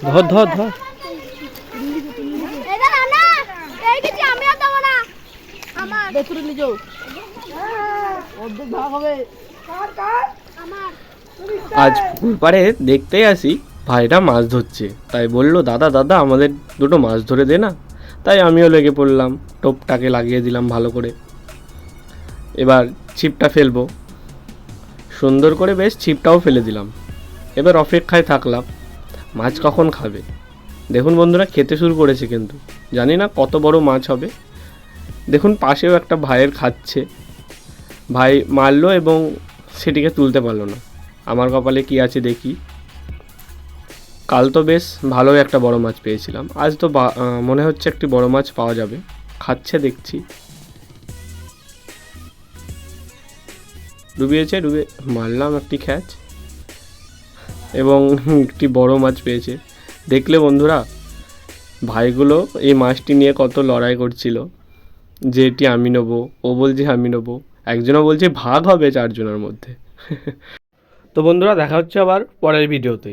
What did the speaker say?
ধর ধর ধর আজ পুকুর পাড়ে দেখতেই আসি ভাইরা মাছ ধরছে, তাই বললো দাদা দাদা আমাদের দুটো মাছ ধরে দে না। তাই আমিও লেগে পড়লাম, টোপটাকে লাগিয়ে দিলাম ভালো করে। এবার ছিপটা ফেলবো, সুন্দর করে বেশ ছিপটাও ফেলে দিলাম। এবার অপেক্ষায় থাকলাম মাছ কখন খাবে। দেখুন বন্ধুরা খেতে শুরু করেছে, কিন্তু জানি না কত বড় মাছ হবে। দেখুন পাশেও একটা ভাইয়ের খাচ্ছে, ভাই মারলো এবং সেটিকে তুলতে পারলো না। আমার কপালে কি আছে দেখি। কাল তো বেশ ভালোই একটা বড় মাছ পেয়েছিলাম, আজ তো মনে হচ্ছে একটি বড় মাছ পাওয়া যাবে। খাচ্ছে দেখছি, ডুবিয়েছে, ডুবে মারলাম একটি খ্যাচ এবং একটি বড় মাছ পেয়েছে। দেখলে বন্ধুরা ভাইগুলো এই মাছটি নিয়ে কত লড়াই করছিল যে এটি আমি নেবো, ও বলছে আমি নেবো, একজনও বলছে ভাগ হবে চারজনের মধ্যে। তো বন্ধুরা দেখা হচ্ছে আবার পরের ভিডিওতে।